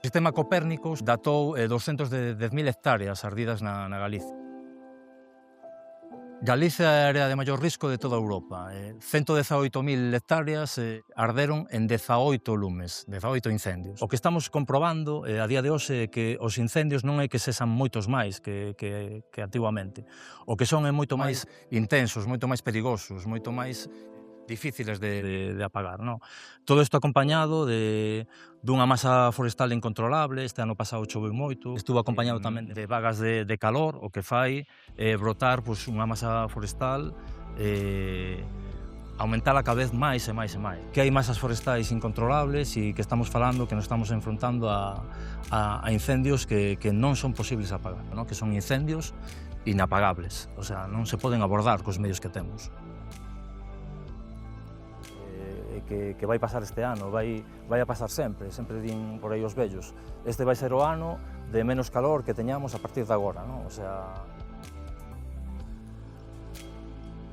O sistema Copérnicos datou 210.000 hectáreas ardidas na Galicia. Galicia é a área de maior risco de toda Europa. 118.000 hectáreas arderon en 18 lumes, 18 incendios. O que estamos comprobando a día de hoxe é que os incendios non é que sexan moitos máis que antigamente. O que son é moito máis intensos, moito máis perigosos, moito máis difíciles de apagar, non? Todo isto acompañado dunha masa forestal incontrolable. Este ano pasado choveu moito, estuvo acompañado tamén de vagas de calor, o que fai brotar unha masa forestal, aumentala cada vez máis e máis e máis. Que hai masas forestais incontrolables e que estamos falando que nos estamos enfrontando a incendios que non son posibles apagar, non? Que son incendios inapagables, o sea, non se poden abordar cos medios que temos. Que vai pasar este ano, vai a pasar sempre din por aí os vellos. Este vai ser o ano de menos calor que teñamos a partir de agora, non? O sea,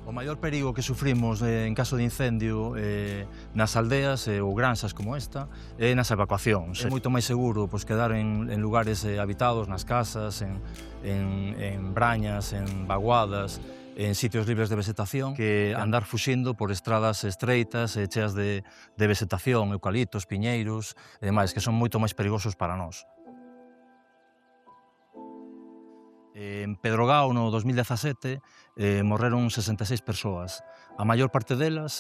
o maior perigo que sufrimos en caso de incendio nas aldeas ou granxas como esta é nas evacuacións. É moito máis seguro quedar en lugares habitados, nas casas, en brañas, en vaguadas, en sitios libres de vegetación, que andar fuxindo por estradas estreitas e cheas de vegetación, eucaliptos, piñeiros e demais, que son moito máis perigosos para nós. En Pedrogao, no 2017, morreron 66 persoas. A maior parte delas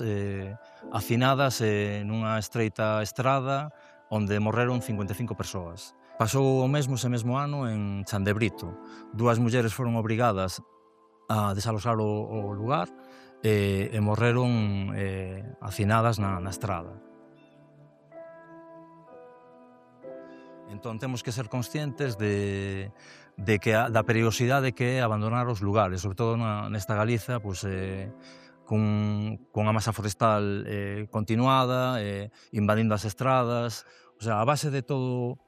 hacinadas nunha estreita estrada onde morreron 55 persoas. Pasou o mesmo ese mesmo ano en Chandebrito. Dúas mulleres foron obrigadas a desaloxar o lugar e morreron hacinadas na estrada. Entón temos que ser conscientes da perigosidade que é abandonar os lugares, sobre todo nesta Galiza, cunha masa forestal continuada, invadindo as estradas. O sea, a base de todo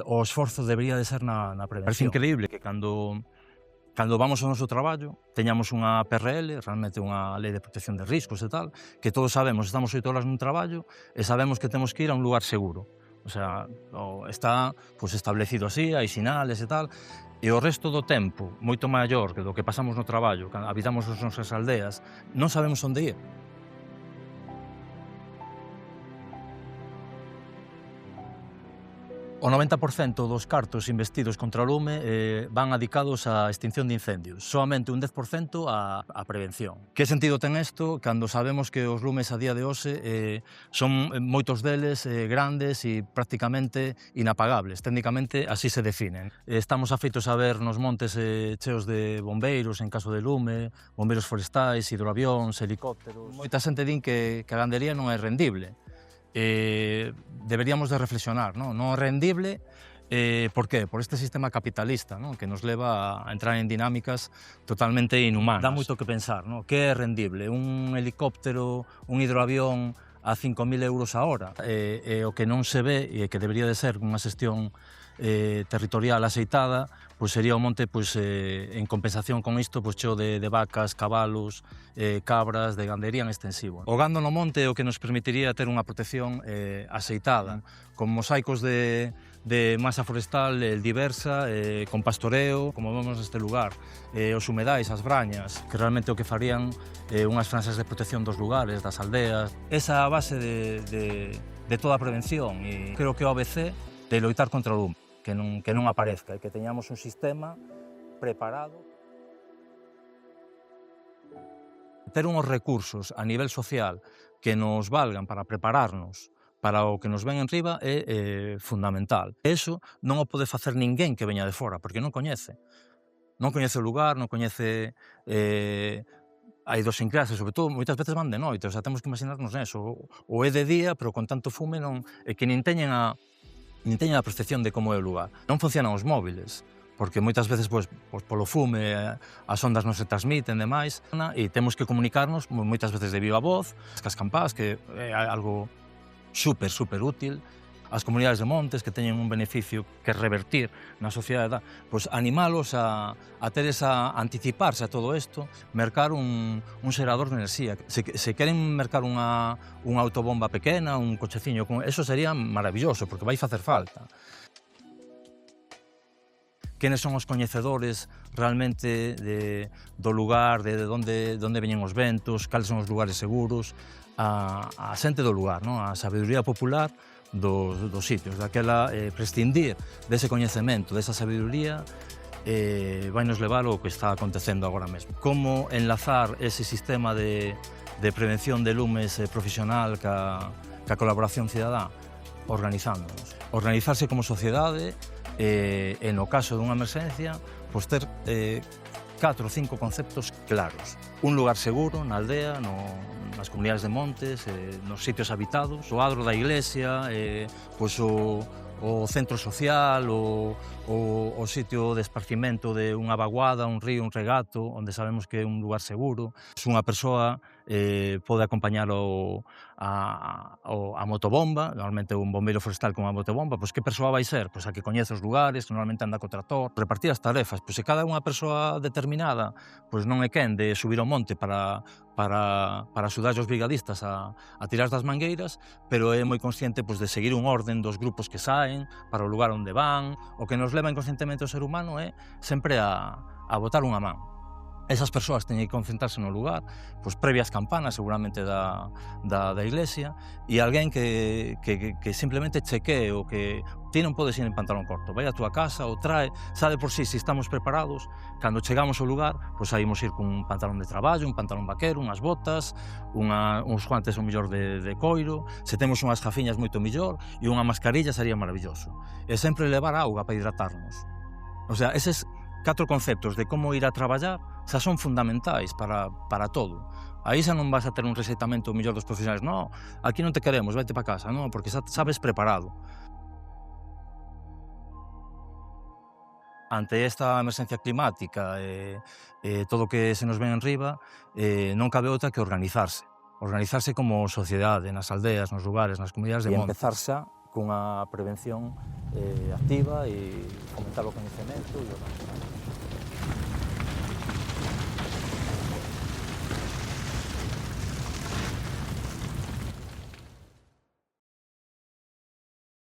o esforzo debería de ser na prevención. Parece increíble que cando vamos ao noso traballo, teñamos unha PRL, realmente unha lei de protección de riscos e tal, que todos sabemos, estamos 8 horas nun traballo e sabemos que temos que ir a un lugar seguro. O sea, está establecido así, hai sinales e tal, e o resto do tempo, moito maior que do que pasamos no traballo, cando habitamos as nosas aldeas, non sabemos onde ir. O 90% dos cartos investidos contra o lume van adicados á extinción de incendios, soamente un 10% á prevención. Que sentido ten isto cando sabemos que os lumes a día de hoxe son moitos deles grandes e prácticamente inapagables? Técnicamente así se definen. Estamos afeitos a ver nos montes cheos de bombeiros en caso de lume, bombeiros forestais, hidroavións, helicópteros. Moita xente din que a gandería non é rendible. Deberíamos de reflexionar, non é rendible. Por qué? Por este sistema capitalista, que nos leva a entrar en dinámicas totalmente inhumanas. Dá moito que pensar, que é rendible? Un helicóptero, un hidroavión a 5.000 euros a hora, o que non se ve e que debería de ser unha xestión territorial aceitada, sería o monte en compensación con isto cheo de vacas, cabalos, cabras, de gandería en extensivo. O gando no monte é o que nos permitiría ter unha protección aceitada, con mosaicos de masa forestal diversa, con pastoreo, como vemos neste lugar, os humedais, as brañas, que realmente o que farían unhas franxas de protección dos lugares, das aldeas. Esa é a base de toda a prevención e creo que o ABC de loitar contra o lume, que non aparezca e que teñamos un sistema preparado. Ter uns recursos a nivel social que nos valgan para prepararnos para o que nos ven enriba é fundamental. Eso non o pode facer ninguén que veña de fora, porque non coñece. Non coñece o lugar, non coñece a idiosincrasia, sobre todo, moitas veces van de noite, o sea, temos que imaginarnos neso. O é de día, pero con tanto fume que nin teñen a percepción de como é o lugar. Non funcionan os móviles, porque moitas veces polo fume as ondas non se transmiten e demais, e temos que comunicarnos moitas veces de viva voz, cas campás, que é algo super útil. as comunidades de montes que teñen un beneficio que revertir na sociedade, pois animalos a anticiparse a todo isto, mercar un xerador de enerxía. Se queren mercar unha autobomba pequena, un cocheciño, eso sería maravilloso, porque vai facer falta. Quenes son os coñecedores realmente do lugar, de onde veñen os ventos, cales son os lugares seguros, a xente do lugar, a sabedoría popular dos sitios, daquela prescindir dese coñecemento, desa sabedoría, vai nos levar ao que está acontecendo agora mesmo. Como enlazar ese sistema de prevención de lumes profesional ca colaboración cidadá? Organizándonos. Organizarse como sociedade, e no caso dunha emerxencia, pois ter 4 ou 5 conceptos claros. Un lugar seguro na aldea, nas comunidades de montes, nos sitios habitados, o adro da iglesia, pois o centro social, o sitio de esparcimento de unha vaguada, un río, un regato, onde sabemos que é un lugar seguro. Se unha persoa pode acompañar a motobomba, normalmente un bombeiro forestal con unha motobomba, pois que persoa vai ser? Pois a que coñece os lugares, que normalmente anda co tractor. Repartir as tarefas, pois se cada unha persoa determinada pois non é quen de subir ao monte para axudar os brigadistas a tirar das mangueiras, pero é moi consciente pois de seguir un orden dos grupos que saen para o lugar onde van. O que nos leva inconscientemente o ser humano é sempre a botar unha man. Esas persoas teñen que concentrarse no lugar, pois previas campanas seguramente da iglesia, e alguén que simplemente chequee o que ti non podes ir en pantalón corto, vai a túa casa ou trae, sabe por si estamos preparados, cando chegamos ao lugar, pois saímos ir cun pantalón de traballo, un pantalón vaquero, unhas botas, uns guantes ao mellor de coiro, se temos unhas gafiñas moito mellor, e unha mascarilla sería maravilloso. E sempre levar auga para hidratarnos. O sea, eses 4 conceptos de como ir a traballar xa son fundamentais para todo. Aí xa non vas a ter un rexeitamento mellor dos profesionais. No, aquí non te queremos, vete para casa, no, porque xa sabes preparado. Ante esta emerxencia climática e todo o que se nos ven enriba, non cabe outra que organizarse. Organizarse como sociedade, nas aldeas, nos lugares, nas comunidades de monte. E empezar xa cunha prevención activa e fomentar o coñecemento e organizar.